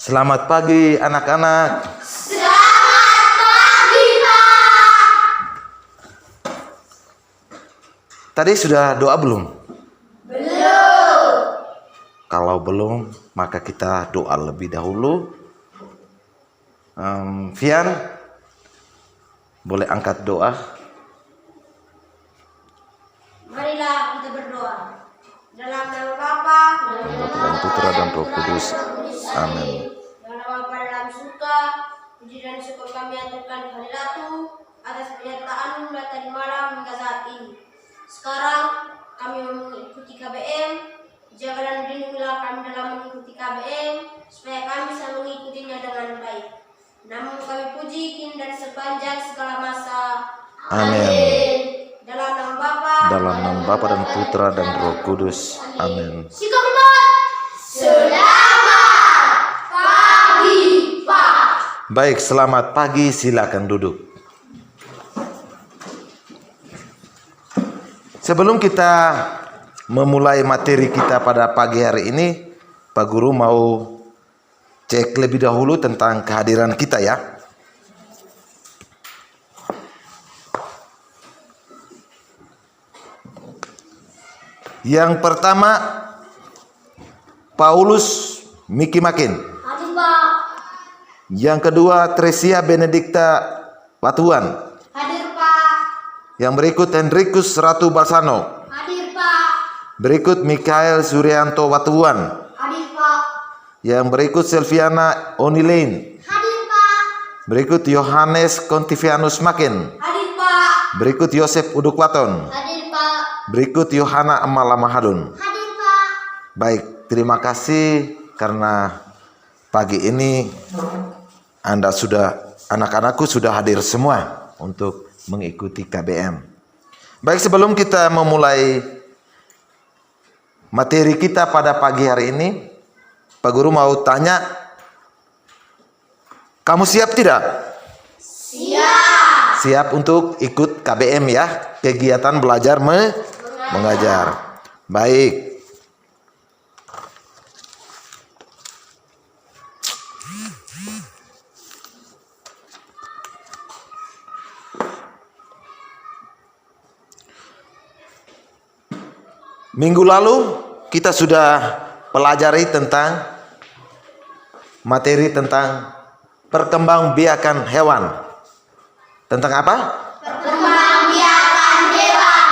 Selamat pagi anak-anak. Selamat pagi, Pak. Tadi sudah doa belum? Belum. Kalau belum, maka kita doa lebih dahulu. Fian, boleh angkat doa? Marilah kita berdoa. Dalam nama Bapa, Dan Putra dan Roh Kudus. Amin. dalam nama Bapa dalam surga, puji dan syukur kami aturkan kehadirat-Mu atas penyertaan-Mu mulai tadi malam hingga saat ini. Sekarang kami mengikuti KBM. Jaga dan lindungilah kami dalam mengikuti KBM, supaya kami bisa mengikutinya dengan baik. Namun kami puji kini dan sepanjang segala masa. Amin. Dalam nama Bapa, Dalam nama Bapa dan Putra dan Roh Kudus. Amin. Sikap berdoa. Selamat pagi, Pak. Baik, selamat pagi. Silakan duduk. Sebelum kita memulai materi kita pada pagi hari ini, Pak Guru mau cek lebih dahulu tentang kehadiran kita ya. Yang pertama, Paulus Miki Makin. Hadir, Pak. Yang kedua, Tresia Benedikta Watuan. Hadir, Pak. Yang berikut, Hendrikus Ratu Balsano. Hadir, Pak. Berikut, Mikael Suryanto Watuan. Hadir, Pak. Yang berikut, Silviana Onilain. Hadir, Pak. Berikut, Yohanes Kontivianus Makin. Hadir, Pak. Berikut, Yosef Udukwaton. Hadir, Pak. Berikut, Yohana Amalamahadun. Hadir, Pak. Baik, terima kasih karena pagi ini anak-anakku sudah hadir semua untuk mengikuti KBM. Baik, sebelum kita memulai materi kita pada pagi hari ini, Pak Guru mau tanya, kamu siap tidak? Siap. Siap untuk ikut KBM ya, kegiatan belajar mengajar. Baik. Minggu lalu kita sudah pelajari tentang materi tentang perkembangbiakan hewan. Tentang apa? Perkembangbiakan hewan.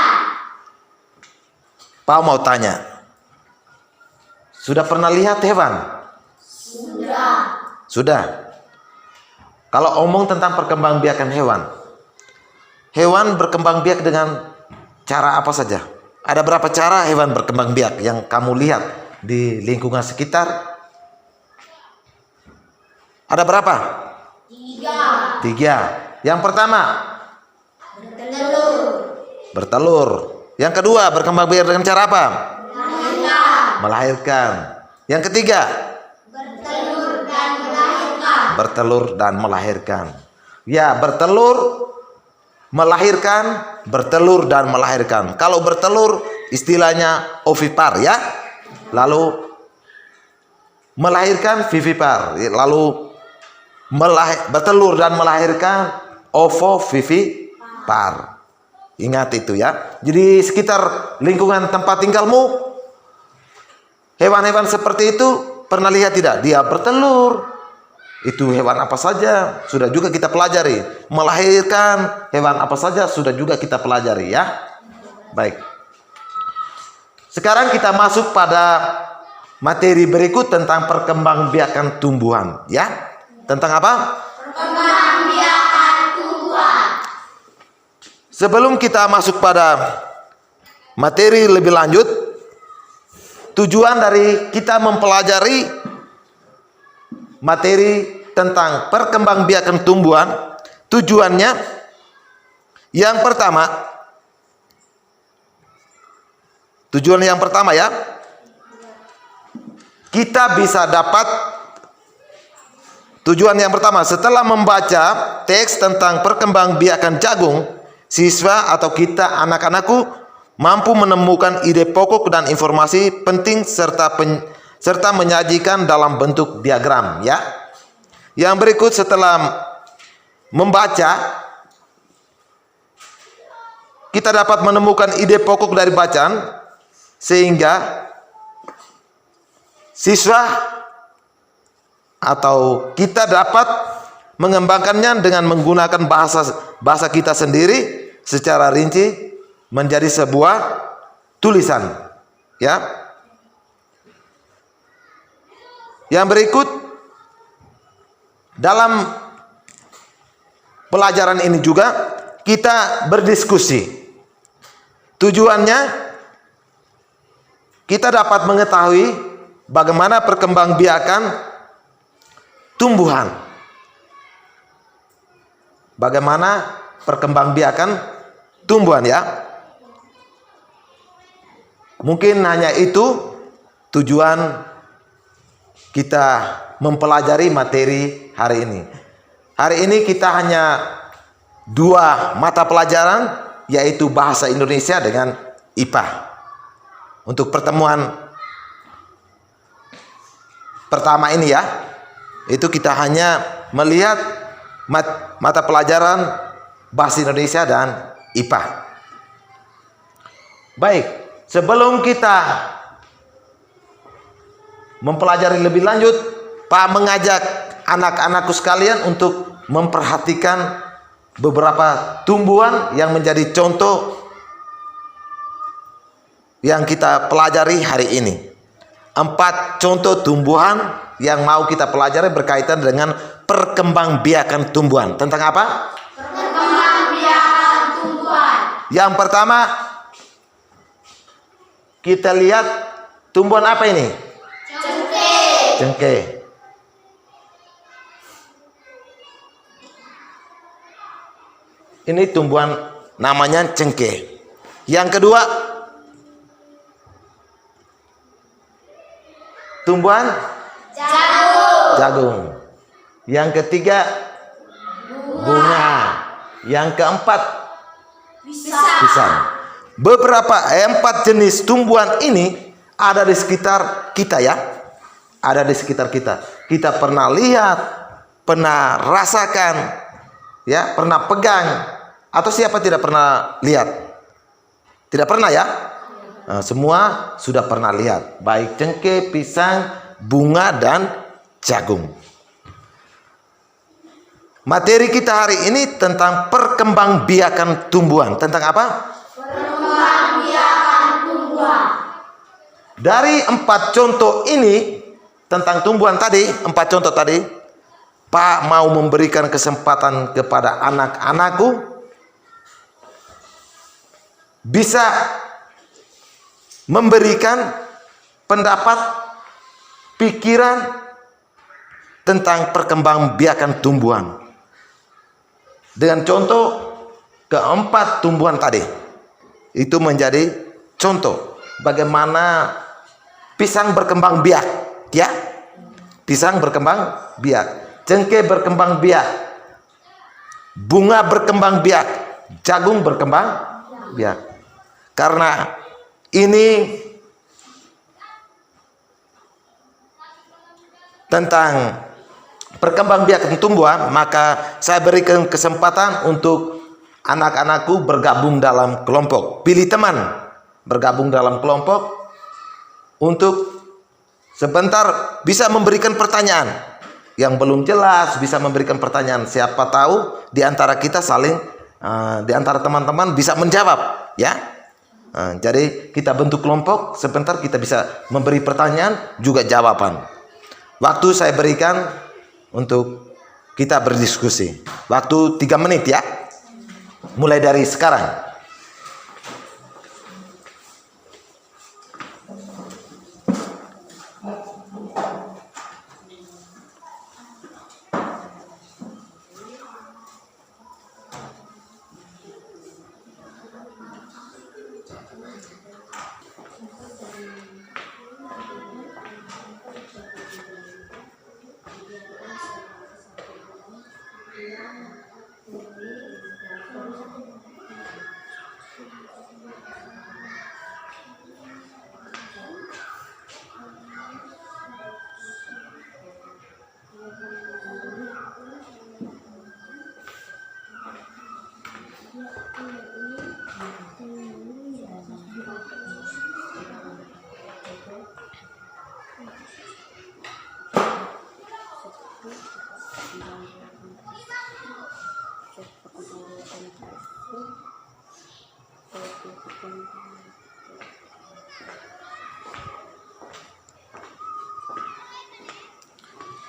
Pak mau tanya. Sudah pernah lihat hewan? Sudah. Kalau omong tentang perkembangbiakan hewan. Hewan berkembang biak dengan cara apa saja? Ada berapa cara hewan berkembang biak yang kamu lihat di lingkungan sekitar? Ada berapa? 3. 3. Yang pertama, Bertelur. bertelur. Yang kedua, berkembang biak dengan cara apa? Melahirkan. Melahirkan. Yang ketiga, Bertelur dan melahirkan. bertelur dan melahirkan. Ya, bertelur, melahirkan, bertelur dan melahirkan. Kalau bertelur istilahnya ovipar ya. Lalu melahirkan vivipar. Lalu bertelur dan melahirkan ovovivipar. Ingat itu ya. Jadi sekitar lingkungan tempat tinggalmu hewan-hewan seperti itu pernah lihat tidak? Dia bertelur. Itu hewan apa saja sudah juga kita pelajari. Melahirkan hewan apa saja sudah juga kita pelajari ya. Baik. Sekarang kita masuk pada materi berikut tentang perkembangbiakan tumbuhan ya. Tentang apa? Perkembangbiakan tumbuhan. Sebelum kita masuk pada materi lebih lanjut, tujuan dari kita mempelajari materi tentang perkembangbiakan tumbuhan, tujuannya yang pertama, ya, kita bisa dapat tujuan yang pertama setelah membaca teks tentang perkembangbiakan jagung, siswa atau kita anak-anakku mampu menemukan ide pokok dan informasi penting serta serta menyajikan dalam bentuk diagram, ya. Yang berikut setelah membaca, kita dapat menemukan ide pokok dari bacaan sehingga siswa atau kita dapat mengembangkannya dengan menggunakan bahasa kita sendiri secara rinci menjadi sebuah tulisan, ya. Yang berikut dalam pelajaran ini juga kita berdiskusi. Tujuannya kita dapat mengetahui bagaimana perkembangbiakan tumbuhan. Bagaimana perkembangbiakan tumbuhan, ya. Mungkin hanya itu tujuan kita mempelajari materi hari ini. Hari ini kita hanya 2 mata pelajaran, yaitu bahasa Indonesia dengan IPA. Untuk pertemuan pertama ini, ya, itu kita hanya melihat mata pelajaran bahasa Indonesia dan IPA. Baik, sebelum kita mempelajari lebih lanjut, Pak mengajak anak-anakku sekalian untuk memperhatikan beberapa tumbuhan yang menjadi contoh yang kita pelajari hari ini. 4 contoh tumbuhan yang mau kita pelajari berkaitan dengan perkembangbiakan tumbuhan. Tentang apa? Perkembangbiakan tumbuhan. Yang pertama, kita lihat tumbuhan apa ini? Cengkeh. Cengkeh. Ini tumbuhan namanya cengkeh. Yang kedua, tumbuhan jagung. Yang ketiga, bunga. Yang keempat, pisang. Beberapa 4 jenis tumbuhan ini ada di sekitar kita, ya. Ada di sekitar kita. Kita pernah lihat, pernah rasakan, ya, pernah pegang. Atau siapa tidak pernah lihat? Tidak pernah, ya? Nah, semua sudah pernah lihat. Baik cengkeh, pisang, bunga, dan jagung. Materi kita hari ini tentang perkembangbiakan tumbuhan. Tentang apa? Perkembangbiakan tumbuhan. Dari 4 contoh ini tentang tumbuhan tadi, 4 contoh tadi, Pak mau memberikan kesempatan kepada anak-anakku bisa memberikan pendapat, pikiran tentang perkembangbiakan tumbuhan dengan contoh ke-4 tumbuhan tadi. Itu menjadi contoh bagaimana pisang berkembang biak, ya. Pisang berkembang biak, cengkeh berkembang biak, bunga berkembang biak, jagung berkembang biak. Karena ini tentang perkembangbiakan tumbuhan, maka saya berikan kesempatan untuk anak-anakku bergabung dalam kelompok. Pilih teman bergabung dalam kelompok untuk sebentar bisa memberikan pertanyaan yang belum jelas, bisa memberikan pertanyaan. Siapa tahu di antara kita saling di antara teman-teman bisa menjawab, ya. Jadi kita bentuk kelompok, sebentar kita bisa memberi pertanyaan juga jawaban. Waktu saya berikan untuk kita berdiskusi. Waktu 3 menit, ya. Mulai dari sekarang.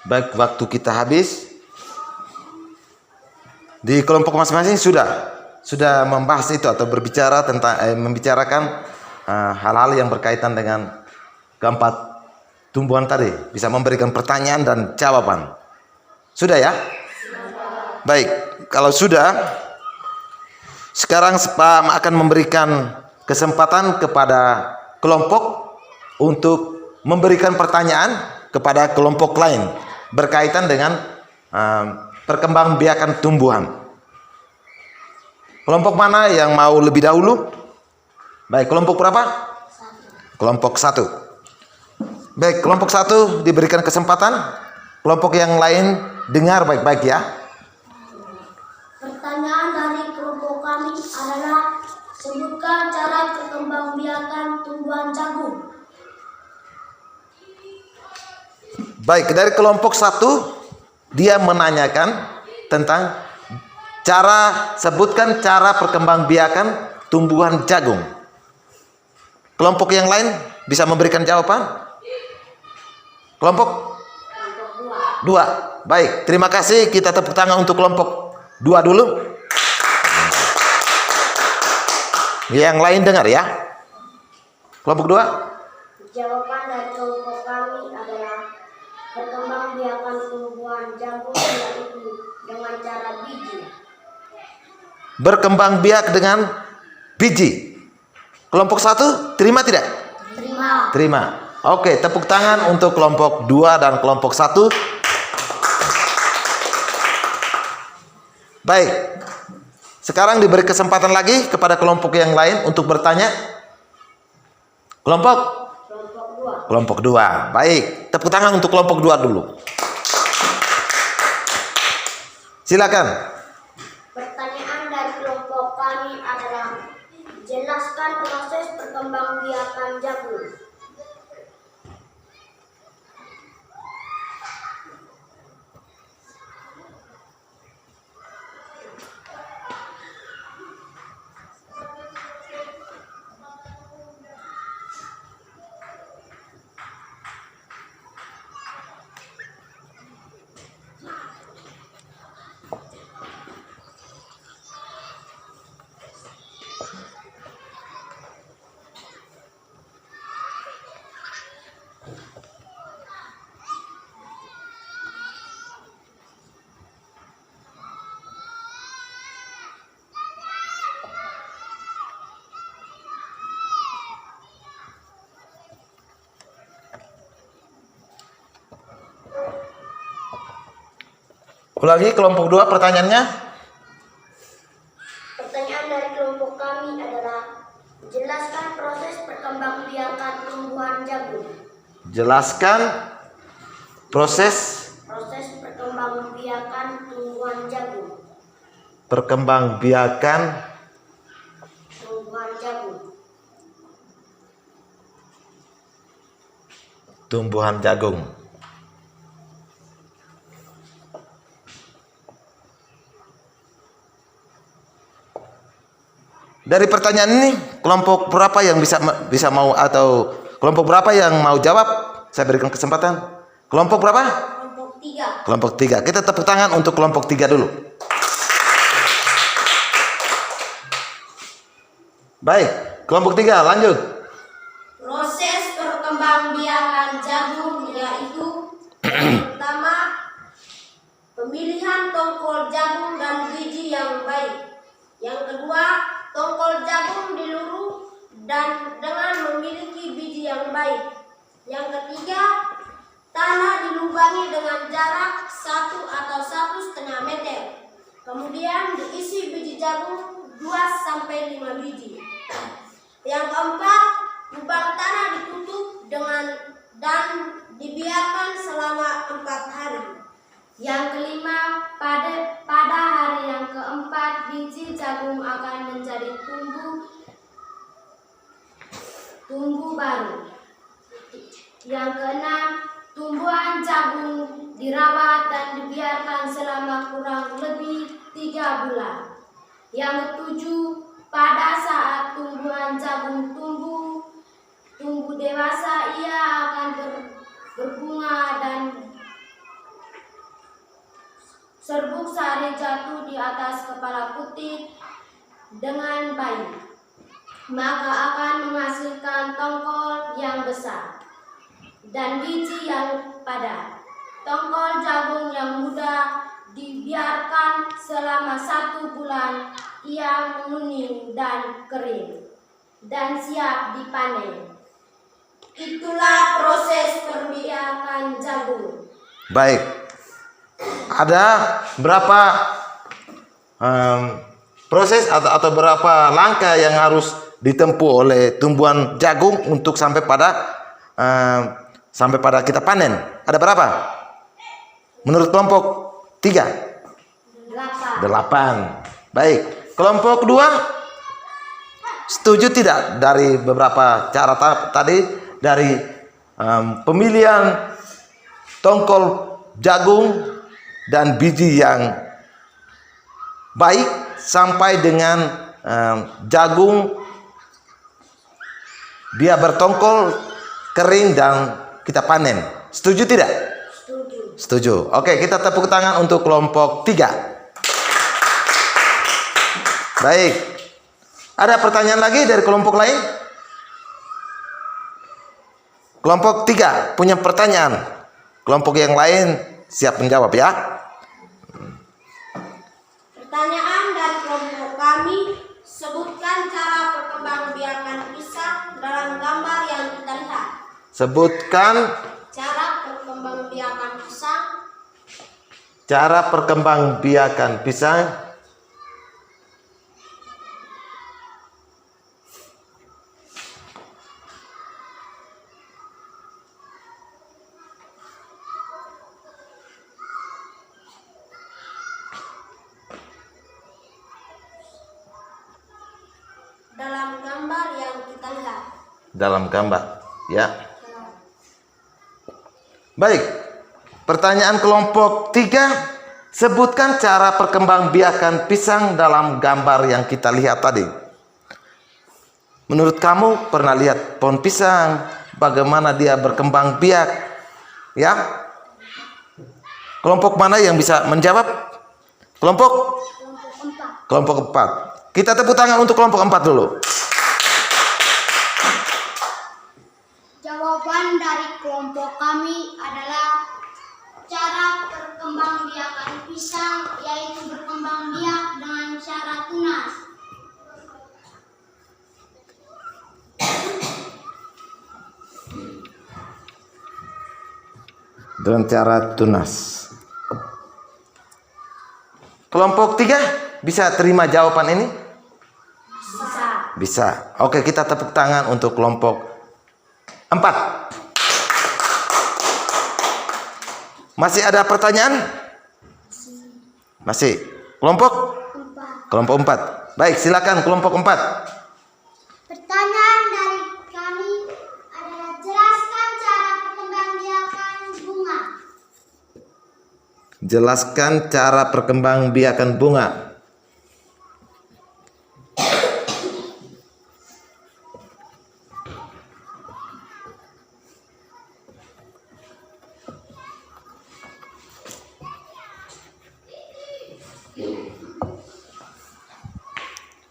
Baik, waktu kita habis. Di kelompok masing-masing sudah membahas itu atau berbicara tentang membicarakan hal-hal yang berkaitan dengan keempat tumbuhan tadi, bisa memberikan pertanyaan dan jawaban. Sudah ya? Baik, kalau sudah, sekarang Pak akan memberikan kesempatan kepada kelompok untuk memberikan pertanyaan kepada kelompok lain berkaitan dengan perkembangbiakan tumbuhan. Kelompok mana yang mau lebih dahulu? Baik, kelompok berapa? Kelompok 1. Baik, kelompok 1 diberikan kesempatan. Kelompok yang lain dengar baik-baik ya. Pertanyaan dari kelompok kami adalah sebutkan cara perkembangbiakan tumbuhan jagung. Baik, dari kelompok 1 dia menanyakan tentang sebutkan cara perkembangbiakan tumbuhan jagung. Kelompok yang lain bisa memberikan jawaban? Kelompok 2. Baik, terima kasih. Kita tepuk tangan untuk kelompok 2 dulu. Yang lain dengar ya. Kelompok 2. Jawaban dari kelompok kami adalah perkembangbiakan tumbuhan jagung yaitu dengan cara biji. Berkembang biak dengan biji. Kelompok 1 terima tidak? Terima. Terima. Oke, tepuk tangan untuk kelompok 2 dan kelompok 1. Baik. Sekarang diberi kesempatan lagi kepada kelompok yang lain untuk bertanya. Kelompok 2. Kelompok 2. Baik, tepuk tangan untuk kelompok 2 dulu. Silakan. Pertanyaan dari kelompok kami adalah jelaskan proses perkembangbiakan jagung. Ulangi kelompok 2 pertanyaannya. Pertanyaan dari kelompok kami adalah jelaskan proses perkembangbiakan tumbuhan jagung. Jelaskan proses perkembangbiakan tumbuhan jagung. Perkembangbiakan Tumbuhan jagung. tumbuhan jagung. Dari pertanyaan ini, kelompok berapa yang bisa mau atau kelompok berapa yang mau jawab? Saya berikan kesempatan. Kelompok berapa? Kelompok 3. Kelompok 3. Kita tepuk tangan untuk kelompok 3 dulu. Baik, kelompok 3 lanjut. Proses perkembangbiakan jagung yaitu pertama pemilihan tongkol jagung dan biji yang baik. Yang kedua, tongkol jagung diluru dan dengan memiliki biji yang baik. Yang ketiga, tanah dilubangi dengan jarak 1 atau 1,5 meter. Kemudian diisi biji jagung 2-5 biji. Yang keempat, lubang tanah ditutup dan dibiarkan selama 4 hari. Yang kelima, pada hari yang keempat, biji jagung akan menjadi tumbuh baru. Yang keenam, tumbuhan jagung dirawat dan dibiarkan selama kurang lebih 3 bulan. Yang ketujuh, pada saat tumbuhan jagung tumbuh dewasa, ia akan berbunga dan serbuk sari jatuh di atas kepala putih dengan baik, maka akan menghasilkan tongkol yang besar dan biji yang padat. Tongkol jagung yang muda dibiarkan selama 1 bulan, ia menguning dan kering dan siap dipanen. Itulah proses perbiakan jagung. Baik. Ada berapa proses atau berapa langkah yang harus ditempuh oleh tumbuhan jagung untuk sampai pada kita panen? Ada berapa? Menurut kelompok 3? 8. Baik. Kelompok 2 setuju tidak dari beberapa cara tadi, dari pemilihan tongkol jagung dan biji yang baik sampai dengan jagung dia bertongkol, kering dan kita panen. Setuju tidak? Setuju. Oke, kita tepuk tangan untuk kelompok 3. Baik. Ada pertanyaan lagi dari kelompok lain? Kelompok 3 punya pertanyaan. Kelompok yang lain siap menjawab ya. Pertanyaan dari kelompok kami, sebutkan cara perkembangbiakan pisang dalam gambar yang kita lihat. Sebutkan Cara perkembangbiakan pisang cara perkembangbiakan pisang dalam gambar yang kita lihat. dalam gambar ya. Baik. Pertanyaan kelompok 3, sebutkan cara perkembangbiakan pisang dalam gambar yang kita lihat tadi. Menurut kamu pernah lihat pohon pisang, bagaimana dia berkembang biak? Ya? Kelompok mana yang bisa menjawab? Kelompok 4. Kita tepuk tangan untuk kelompok 4 dulu. Jawaban dari kelompok kami adalah cara perkembangbiakan pisang yaitu berkembang biak dengan cara tunas. Dengan cara tunas. Kelompok 3 bisa terima jawaban ini? Bisa. Oke, kita tepuk tangan untuk kelompok 4. Masih ada pertanyaan? Masih. Kelompok 4. Baik, silakan kelompok 4. Pertanyaan dari kami adalah jelaskan cara perkembangbiakan bunga. Jelaskan cara perkembangbiakan bunga.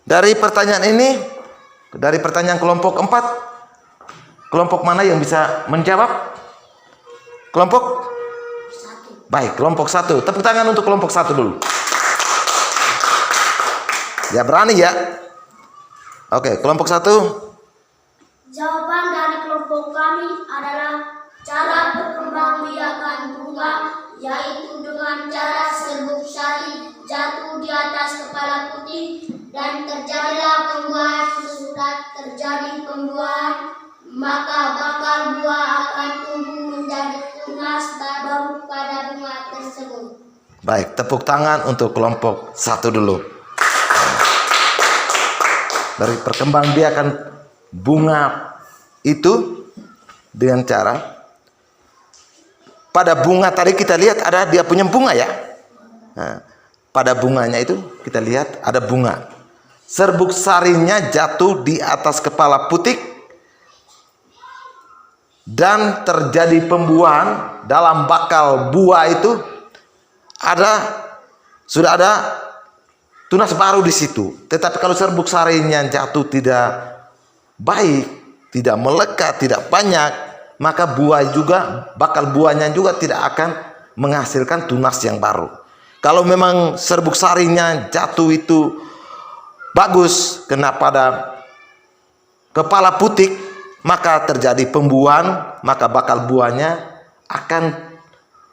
Dari pertanyaan ini, dari pertanyaan kelompok 4, kelompok mana yang bisa menjawab? Kelompok 1. Baik, kelompok 1. Tepuk tangan untuk kelompok 1 dulu. Ya, berani ya. Oke, kelompok 1. Jawaban dari kelompok kami adalah cara perkembangbiakan bunga yaitu dengan cara serbuk sari jatuh di atas kepala putih dan terjadilah pembuahan. Sesudah terjadi pembuahan, maka bakal buah akan tumbuh menjadi tunas baru pada bunga tersebut. Baik, tepuk tangan untuk kelompok 1 dulu. Dari perkembangbiakan bunga itu dengan cara pada bunga tadi kita lihat ada dia punya bunga ya. Nah, pada bunganya itu kita lihat ada bunga. Serbuk sarinya jatuh di atas kepala putik dan terjadi pembuahan. Dalam bakal buah itu ada sudah ada tunas baru di situ. Tetapi kalau serbuk sarinya jatuh tidak baik, tidak melekat, tidak banyak, maka bakal buahnya juga tidak akan menghasilkan tunas yang baru. Kalau memang serbuk sarinya jatuh itu bagus, kena pada kepala putik, maka terjadi pembuahan, maka bakal buahnya akan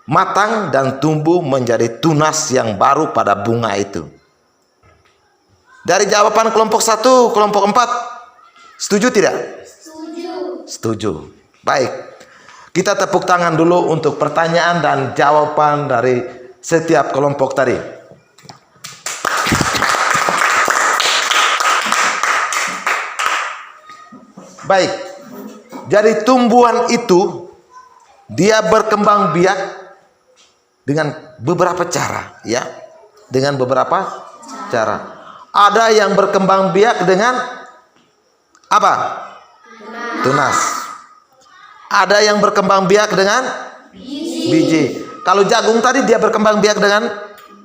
matang dan tumbuh menjadi tunas yang baru pada bunga itu. Dari jawaban kelompok 1, kelompok 4, setuju tidak? Setuju. Baik. Kita tepuk tangan dulu untuk pertanyaan dan jawaban dari setiap kelompok tadi. Baik. Jadi tumbuhan itu dia berkembang biak dengan beberapa cara, ya. Dengan beberapa cara. Ada yang berkembang biak dengan apa? Tunas. Ada yang berkembang biak dengan biji. Kalau jagung tadi dia berkembang biak dengan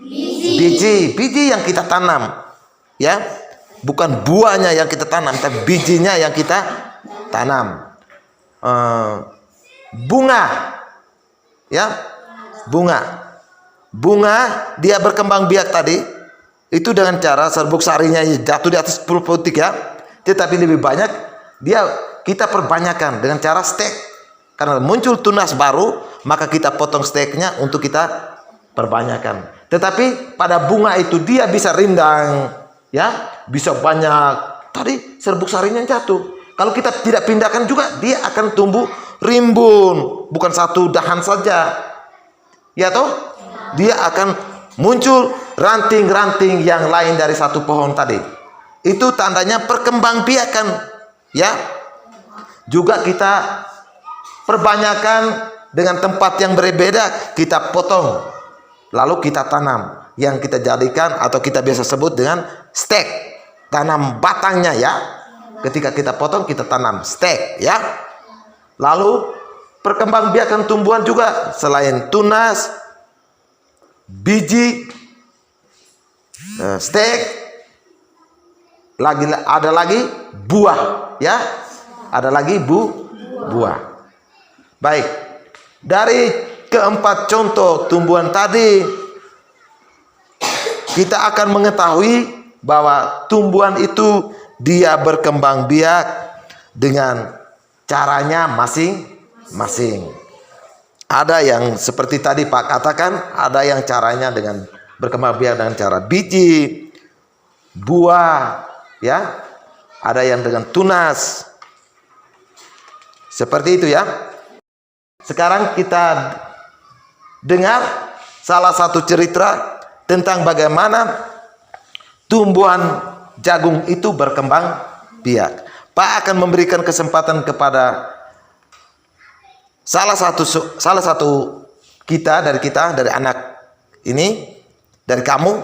biji yang kita tanam, ya. Bukan buahnya yang kita tanam, tapi bijinya yang kita tanam. Bunga, ya, bunga dia berkembang biak tadi itu dengan cara serbuk sarinya jatuh di atas putik, ya. Tetapi lebih banyak kita perbanyakkan dengan cara stek. Karena muncul tunas baru, maka kita potong steknya untuk kita perbanyakkan. Tetapi pada bunga itu dia bisa rindang, ya, bisa banyak. Tadi serbuk sarinya jatuh. Kalau kita tidak pindahkan juga, dia akan tumbuh rimbun, bukan satu dahan saja, ya toh? Dia akan muncul ranting-ranting yang lain dari satu pohon tadi. Itu tandanya perkembangbiakan, ya. Juga kita perbanyakan dengan tempat yang berbeda, kita potong, lalu kita tanam, yang kita jadikan atau kita biasa sebut dengan stek, tanam batangnya, ya. Ketika kita potong, kita tanam stek, ya. Lalu perkembangbiakan tumbuhan juga selain tunas, biji, stek, ada lagi buah, ya. Ada lagi buah. Baik, dari keempat contoh tumbuhan tadi kita akan mengetahui bahwa tumbuhan itu dia berkembang biak dengan caranya masing-masing. Ada yang seperti tadi Pak katakan, ada yang caranya dengan berkembang biak dengan cara biji, buah, ya. Ada yang dengan tunas. Seperti itu, ya. Sekarang kita dengar salah satu cerita tentang bagaimana tumbuhan jagung itu berkembang biak. Pak akan memberikan kesempatan kepada salah satu dari anak ini, dari kamu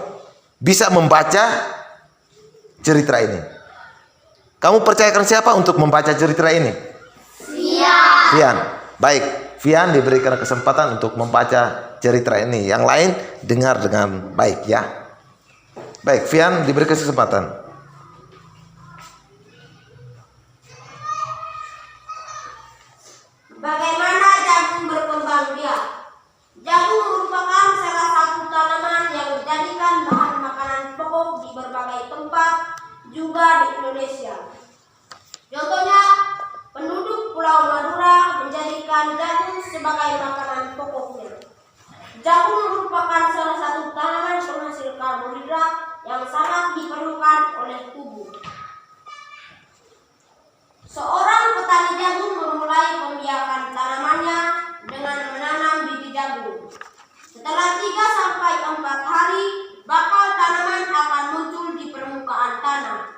bisa membaca cerita ini. Kamu percayakan siapa untuk membaca cerita ini? Fian. Baik. Fian diberikan kesempatan untuk membaca cerita ini. Yang lain dengar dengan baik, ya. Baik, Fian diberikan kesempatan. Bagaimana jagung berkembang biak? Jagung merupakan salah satu tanaman yang dijadikan bahan makanan pokok di berbagai tempat, juga di Indonesia. Contohnya, penduduk Pulau Madura menjadikan jagung sebagai makanan pokoknya. Jagung merupakan salah satu tanaman penghasil karbohidrat yang sangat diperlukan oleh tubuh. Seorang petani jagung memulai pembiakan tanamannya dengan menanam biji jagung. Setelah 3-4 hari, bakal tanaman akan muncul di permukaan tanah.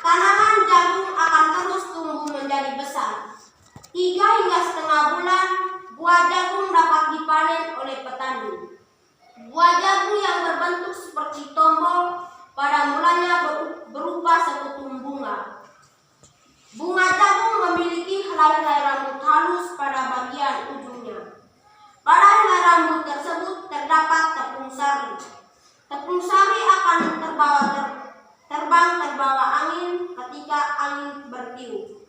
Tanaman jagung akan terus tumbuh menjadi besar. 3 hingga setengah bulan, buah jagung dapat dipanen oleh petani. Buah jagung yang berbentuk seperti tombol pada mulanya berupa sekutum bunga. Bunga jagung memiliki helai-helai rambut halus pada bagian ujungnya. Pada helai rambut tersebut terdapat tepung sari. Tepung sari akan terbang terbawa angin ketika angin bertiup.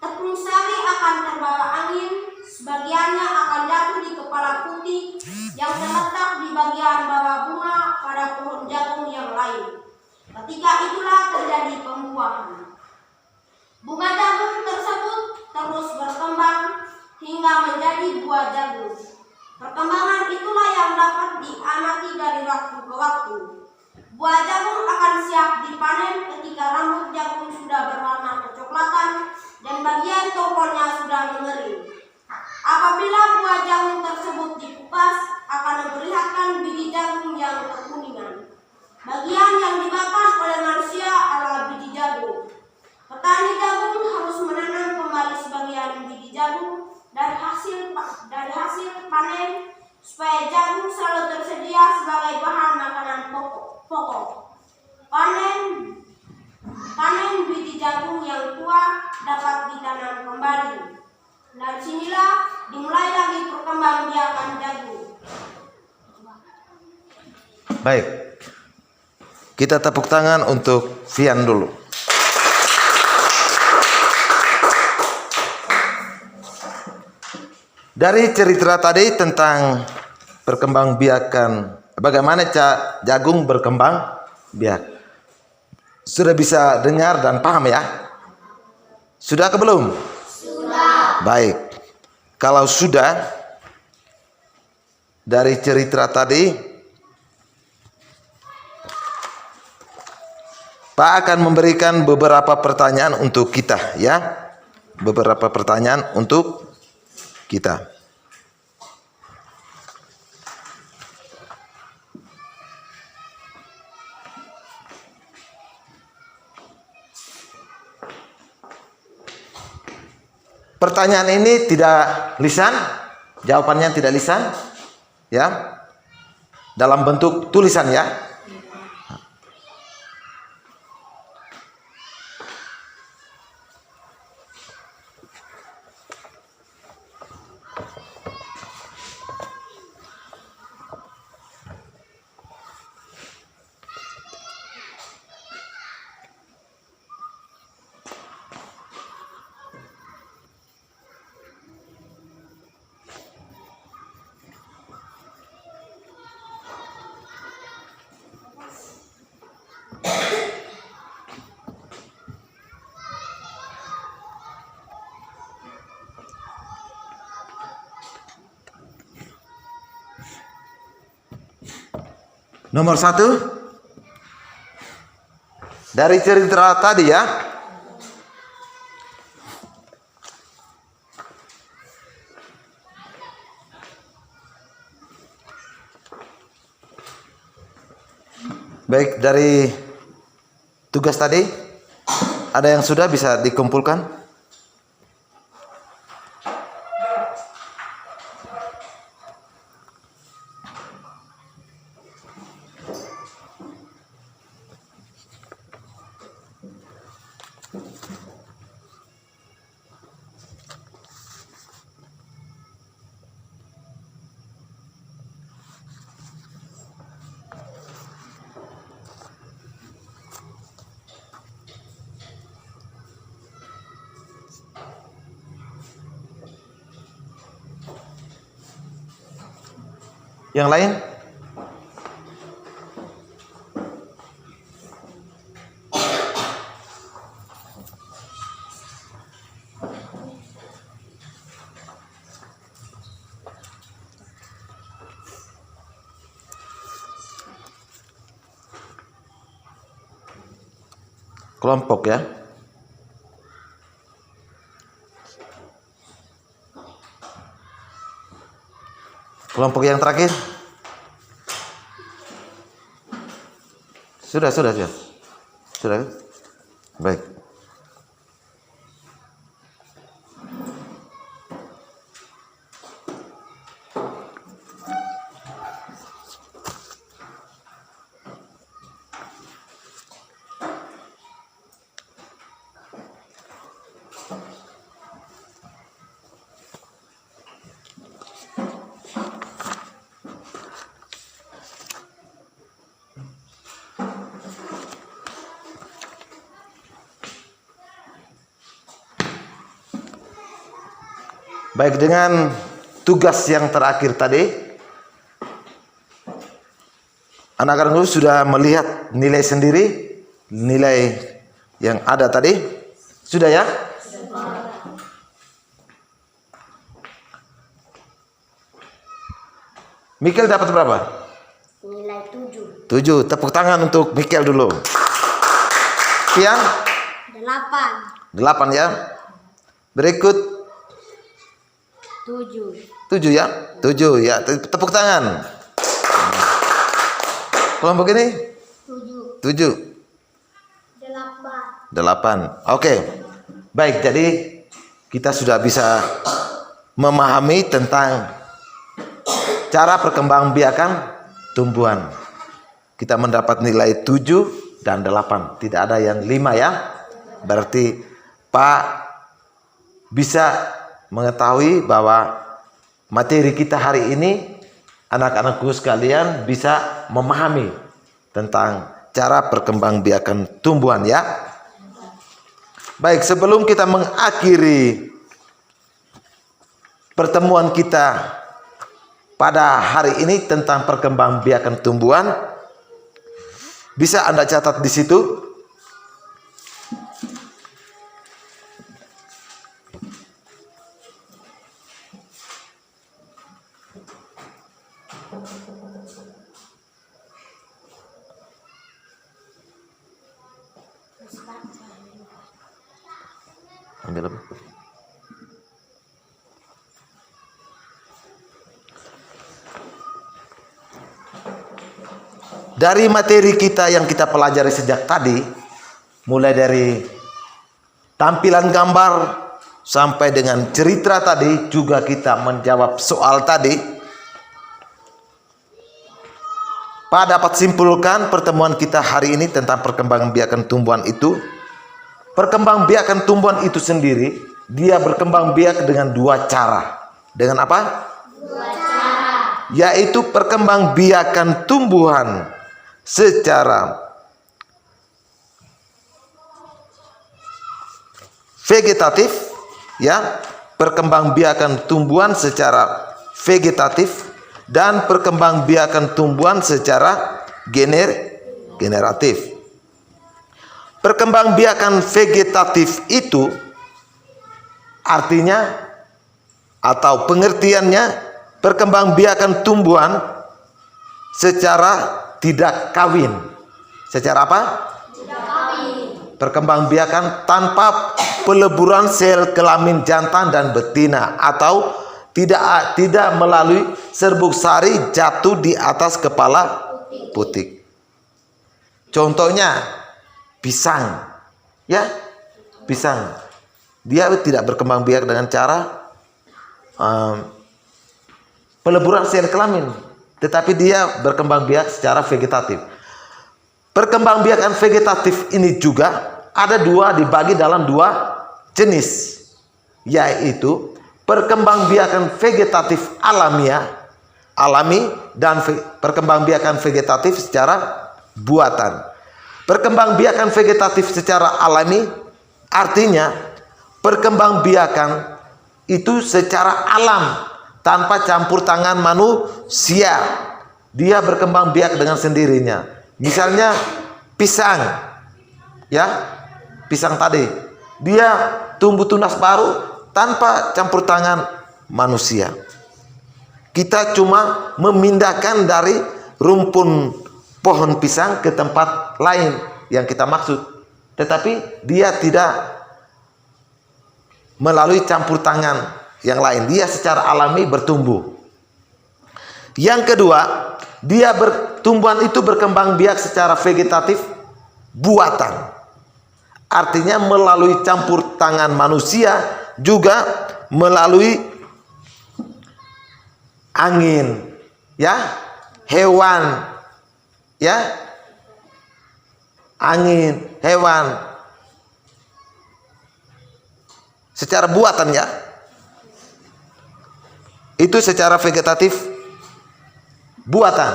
Tepung sari akan terbawa angin, sebagiannya akan jatuh di kepala putih yang terletak di bagian bawah bunga pada pohon jagung yang lain. Ketika itulah terjadi pembuahan. Bunga jagung tersebut terus berkembang hingga menjadi buah jagung. Perkembangan itulah yang dapat diamati dari waktu ke waktu. Buah jagung akan siap dipanen ketika rambut jagung sudah berwarna kecoklatan dan bagian tokolnya sudah mengering. Apabila buah jagung tersebut dikupas, akan memperlihatkan biji jagung yang kekuningan. Bagian yang dimakan oleh manusia adalah biji jagung. Petani jagung harus menanam kembali sebagian biji jagung dari hasil panen supaya jagung selalu tersedia sebagai bahan makanan pokok. Panen biji jagung yang tua dapat ditanam kembali. Dan sinilah dimulai lagi perkembangbiakan jagung. Baik. Kita tepuk tangan untuk Vian dulu. Dari cerita tadi tentang perkembangbiakan, bagaimana jagung berkembang biak. Sudah bisa dengar dan paham ya? Sudah ke belum? Sudah. Baik. Kalau sudah, dari cerita tadi, Pak akan memberikan beberapa pertanyaan untuk kita ya. Beberapa pertanyaan untuk kita. Pertanyaan ini tidak lisan, jawabannya tidak lisan, ya, dalam bentuk tulisan ya. Nomor 1, dari cerita tadi ya, baik, dari tugas tadi ada yang sudah bisa dikumpulkan? Yang lain? Kelompok ya. Kelompok yang terakhir. Sudah. Sudah. Baik. Baik, dengan tugas yang terakhir tadi, anak-anak sudah melihat nilai sendiri, nilai yang ada tadi. Sudah ya? Mikel dapat berapa? Nilai 7. 7. Tepuk tangan untuk Mikel dulu. Kian? 8. 8 ya. Berikut 7. 7 ya. 7 ya. Tepuk tangan. Kelompok ini? 7. 7. 8. 8. Oke. Baik, jadi kita sudah bisa memahami tentang cara perkembangbiakan tumbuhan. Kita mendapat nilai 7 dan 8. Tidak ada yang 5 ya. Berarti Pak bisa mengetahui bahwa materi kita hari ini, anak-anakku sekalian bisa memahami tentang cara perkembangbiakan tumbuhan ya. Baik, sebelum kita mengakhiri pertemuan kita pada hari ini tentang perkembangbiakan tumbuhan, bisa Anda catat di situ. Ambil apa? Dari materi kita yang kita pelajari sejak tadi, mulai dari tampilan gambar sampai dengan cerita tadi, juga kita menjawab soal tadi. Pak dapat simpulkan pertemuan kita hari ini tentang perkembangbiakan tumbuhan itu. Perkembangbiakan tumbuhan itu sendiri, dia berkembang biak dengan 2 cara. Dengan apa? 2 cara. Yaitu perkembangbiakan tumbuhan secara vegetatif, ya, perkembangbiakan tumbuhan secara vegetatif, dan perkembangbiakan tumbuhan secara generatif. Perkembangbiakan vegetatif itu artinya atau pengertiannya perkembangbiakan tumbuhan secara tidak kawin. Secara apa? Tidak kawin. Perkembangbiakan tanpa peleburan sel kelamin jantan dan betina, atau tidak melalui serbuk sari jatuh di atas kepala putik. Contohnya pisang, ya, pisang. Dia tidak berkembang biak dengan cara peleburan sel kelamin, tetapi dia berkembang biak secara vegetatif. Perkembangbiakan vegetatif ini juga ada 2, dibagi dalam 2 jenis, yaitu perkembangbiakan vegetatif alami dan perkembangbiakan vegetatif secara buatan. Perkembangbiakan vegetatif secara alami artinya perkembangbiakan itu secara alam tanpa campur tangan manusia. Dia berkembang biak dengan sendirinya. Misalnya pisang, ya, pisang tadi, dia tumbuh tunas baru tanpa campur tangan manusia. Kita cuma memindahkan dari rumpun pohon pisang ke tempat lain yang kita maksud, tetapi dia tidak melalui campur tangan yang lain. Dia secara alami bertumbuh. Yang kedua, tumbuhan itu berkembang biak secara vegetatif buatan. Artinya melalui campur tangan manusia, juga melalui angin, ya, hewan, ya, angin, hewan, secara buatan, ya. Itu secara vegetatif buatan.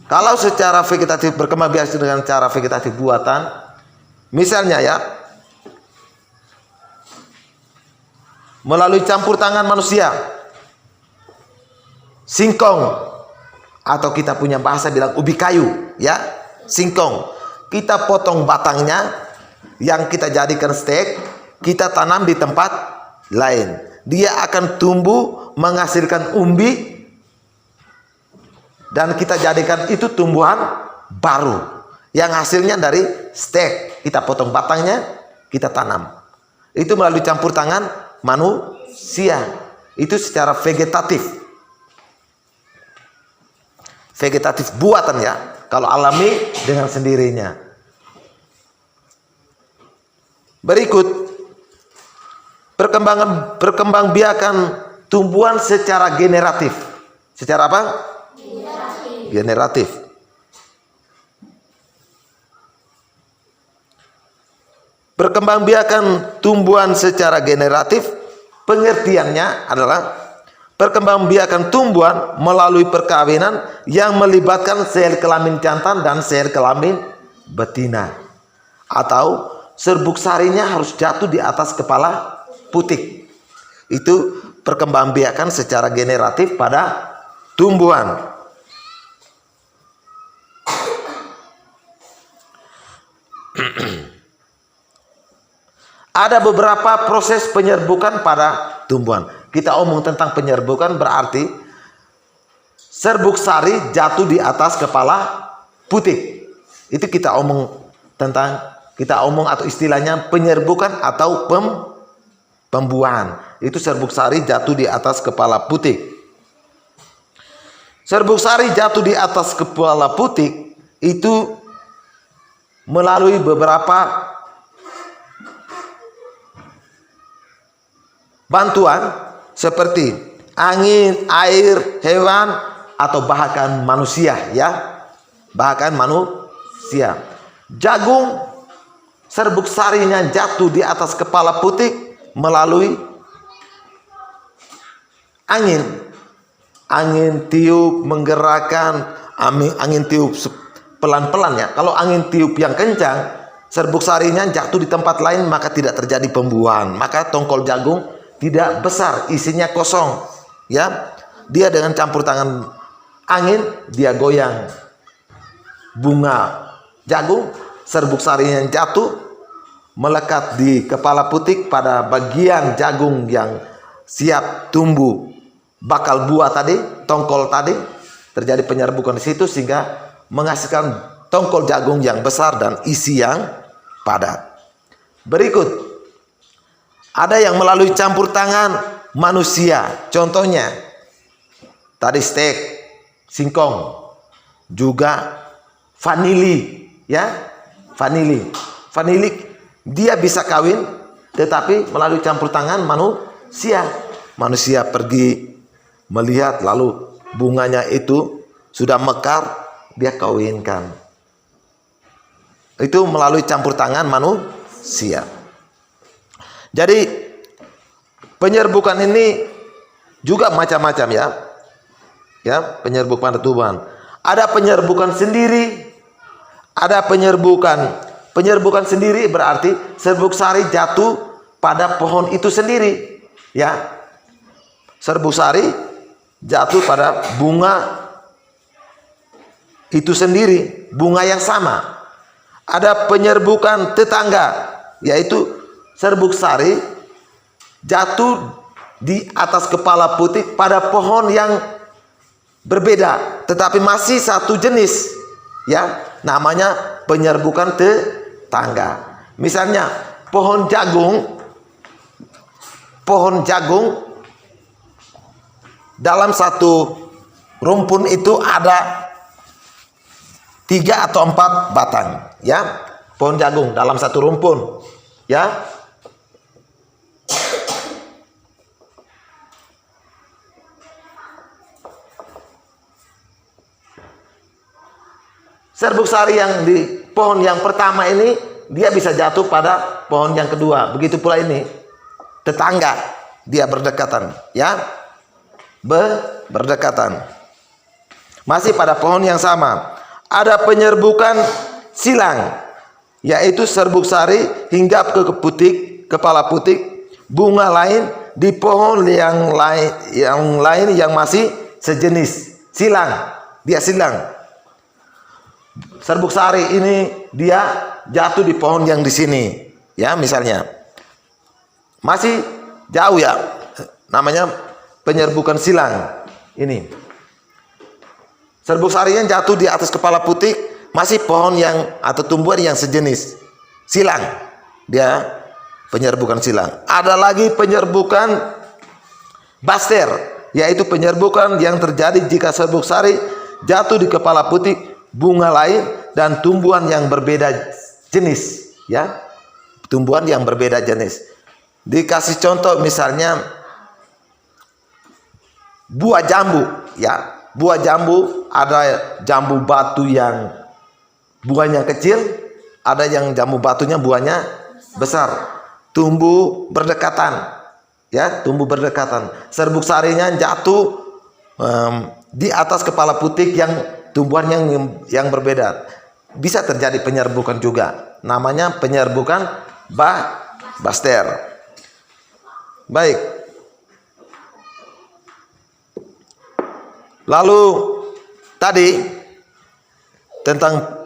Kalau secara vegetatif berkembang biak dengan cara vegetatif buatan, misalnya, ya, melalui campur tangan manusia. Singkong, atau kita punya bahasa bilang ubi kayu, ya, singkong. Kita potong batangnya, yang kita jadikan steak, kita tanam di tempat lain. Dia akan tumbuh menghasilkan umbi, dan kita jadikan itu tumbuhan baru yang hasilnya dari steak. Kita potong batangnya, kita tanam. Itu melalui campur tangan manusia. Itu secara vegetatif. Vegetatif buatan, ya. Kalau alami dengan sendirinya. Berikut perkembangbiakan tumbuhan secara generatif. Secara apa? Generatif. Perkembangbiakan tumbuhan secara generatif, pengertiannya adalah perkembangbiakan tumbuhan melalui perkawinan yang melibatkan sel kelamin jantan dan sel kelamin betina. Atau serbuk sarinya harus jatuh di atas kepala putik. Itu perkembangbiakan secara generatif pada tumbuhan. Ada beberapa proses penyerbukan pada tumbuhan. Kita omong tentang penyerbukan berarti serbuk sari jatuh di atas kepala putik. Itu kita omong tentang, kita omong atau istilahnya penyerbukan atau pembuahan. Itu serbuk sari jatuh di atas kepala putik. Serbuk sari jatuh di atas kepala putik itu melalui beberapa bantuan seperti angin, air, hewan, atau bahkan manusia, ya. Bahkan manusia. Jagung, serbuk sarinya jatuh di atas kepala putik melalui angin. Angin tiup menggerakkan, angin tiup pelan-pelan, ya. Kalau angin tiup yang kencang, serbuk sarinya jatuh di tempat lain, maka tidak terjadi pembuahan. Maka tongkol jagung tidak besar, isinya kosong, ya. Dia dengan campur tangan angin, dia goyang. Bunga jagung, serbuk sarinya jatuh, melekat di kepala putik pada bagian jagung yang siap tumbuh bakal buah tadi, tongkol tadi, terjadi penyerbukan di situ sehingga menghasilkan tongkol jagung yang besar dan isi yang padat. Berikut, ada yang melalui campur tangan manusia. Contohnya tadi steak, singkong, juga vanili, ya. Vanili dia bisa kawin tetapi melalui campur tangan manusia. Manusia pergi melihat lalu bunganya itu sudah mekar, dia kawinkan. Itu melalui campur tangan manusia. Jadi penyerbukan ini juga macam-macam, ya. Ya, penyerbukan pada tumbuhan. Ada penyerbukan sendiri. Ada penyerbukan sendiri berarti serbuk sari jatuh pada pohon itu sendiri, ya. Serbuk sari jatuh pada bunga itu sendiri, bunga yang sama. Ada penyerbukan tetangga, yaitu serbuk sari jatuh di atas kepala putik pada pohon yang berbeda tetapi masih satu jenis, ya. Namanya penyerbukan tetangga. Misalnya pohon jagung dalam satu rumpun itu ada 3 atau 4 batang, ya. Pohon jagung dalam satu rumpun, ya. Serbuk sari yang di pohon yang pertama ini dia bisa jatuh pada pohon yang kedua. Begitu pula ini tetangga, dia berdekatan, ya. Berdekatan. Masih pada pohon yang sama. Ada penyerbukan silang, yaitu serbuk sari hinggap ke putik, kepala putik, bunga lain di pohon yang lain yang masih sejenis. Silang, dia silang. Serbuk sari ini dia jatuh di pohon yang di sini, ya misalnya. Masih jauh ya, namanya penyerbukan silang. Ini serbuk sari yang jatuh di atas kepala putik, masih pohon yang atau tumbuhan yang sejenis. Silang, dia penyerbukan silang. Ada lagi penyerbukan baster, yaitu penyerbukan yang terjadi jika serbuk sari jatuh di kepala putik bunga lain dan tumbuhan yang berbeda jenis, ya. Tumbuhan yang berbeda jenis. Dikasih contoh misalnya buah jambu, ya. Buah jambu, ada jambu batu yang buahnya kecil, ada yang jambu batunya buahnya besar. Tumbuh berdekatan, ya, tumbuh berdekatan. Serbuk sarinya jatuh di atas kepala putik yang tumbuhan yang berbeda. Bisa terjadi penyerbukan juga. Namanya penyerbukan baster. Baik. Lalu tadi tentang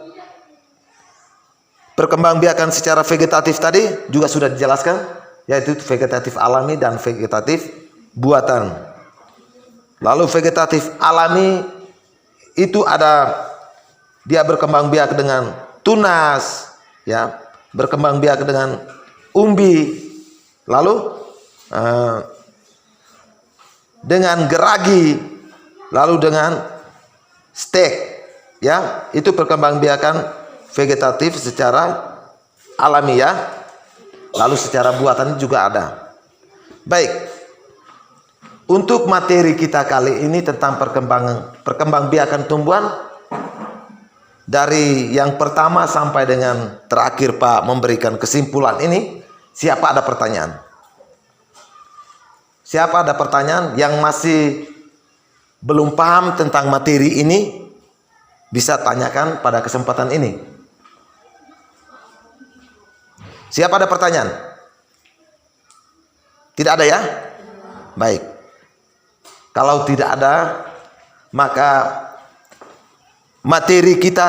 perkembangbiakan secara vegetatif tadi juga sudah dijelaskan, yaitu vegetatif alami dan vegetatif buatan. Lalu vegetatif alami itu ada dia berkembang biak dengan tunas, ya, berkembang biak dengan umbi, lalu dengan geragi, lalu dengan stek, ya, itu perkembangbiakan vegetatif secara alami, ya. Lalu secara buatan juga ada. Baik, untuk materi kita kali ini tentang perkembangbiakan tumbuhan, dari yang pertama sampai dengan terakhir Pak memberikan kesimpulan ini, siapa ada pertanyaan? Siapa ada pertanyaan yang masih belum paham tentang materi ini, bisa tanyakan pada kesempatan ini. Siapa ada pertanyaan? Tidak ada, ya? Baik. Kalau tidak ada, maka materi kita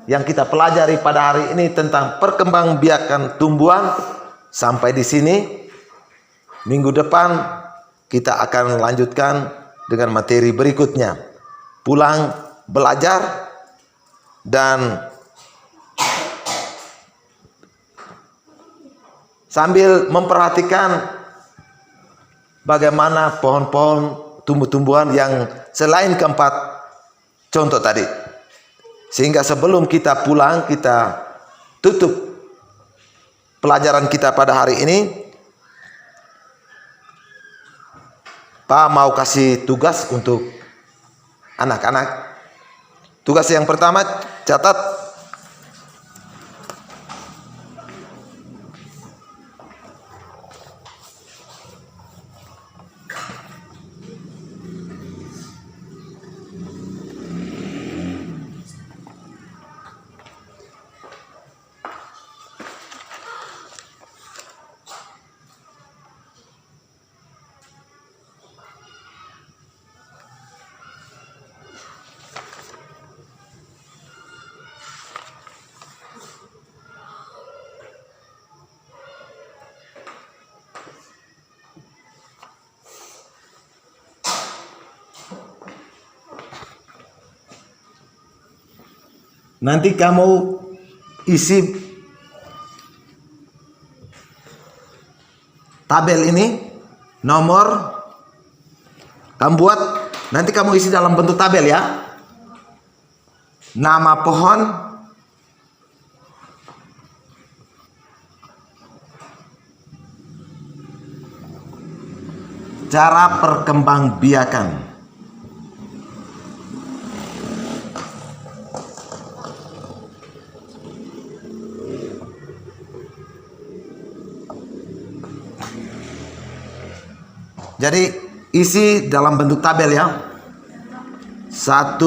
yang kita pelajari pada hari ini tentang perkembangbiakan tumbuhan sampai di sini. Minggu depan kita akan lanjutkan dengan materi berikutnya. Pulang belajar dan sambil memperhatikan bagaimana pohon-pohon tumbuh-tumbuhan yang selain keempat contoh tadi. Sehingga sebelum kita pulang, kita tutup pelajaran kita pada hari ini. Pak mau kasih tugas untuk anak-anak. Tugas yang pertama, catat nanti kamu isi tabel ini, nomor kamu buat, nanti kamu isi dalam bentuk tabel, ya. Nama pohon, cara perkembangbiakan, jadi isi dalam bentuk tabel, ya. 1,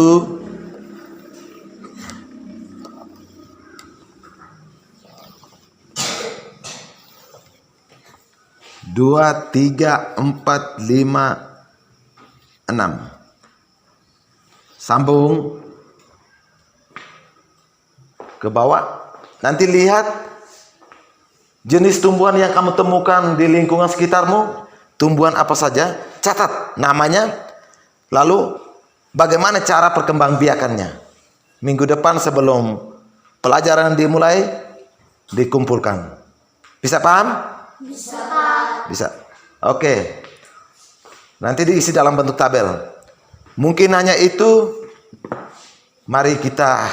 2, 2, 3, 4, 5, 6. Sambung ke bawah. Nanti lihat jenis tumbuhan yang kamu temukan di lingkungan sekitarmu. Tumbuhan apa saja, catat namanya. Lalu bagaimana cara perkembangbiakannya. Minggu depan sebelum pelajaran dimulai, dikumpulkan. Bisa paham? Bisa, Pak. Bisa. Oke. Nanti diisi dalam bentuk tabel. Mungkin hanya itu. Mari kita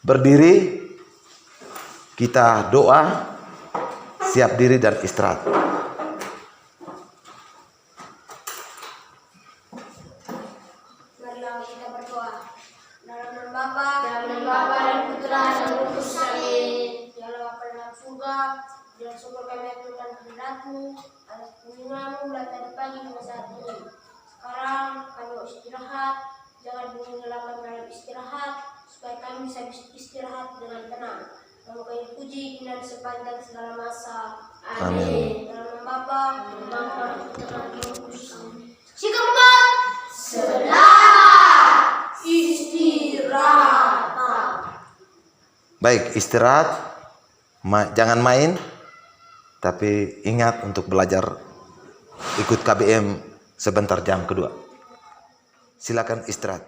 berdiri. Kita doa. Siap diri dan istirahat. Marilah kita berdoa. Dalam nama Bapa dan Putra dan Roh Kudus. Amin. Ya Allah, Bapa dalam surga, dengan syukur kami aturkan kehadirat-Mu atas kunjungan-Mu mulai tadi pagi hingga saat ini. Sekarang kami mau istirahat. Jangan menghilangkan dalam istirahat, supaya kami bisa istirahat dengan tenang. Nama Kami puji dan sepanjang segala masa. Amin. Dalam nama Bapa dan Putra dan Roh Kudus. Amin. Sikap empat. Istirahat. Baik, istirahat. Jangan main. Tapi ingat untuk belajar. Ikut KBM sebentar jam kedua. Silakan istirahat.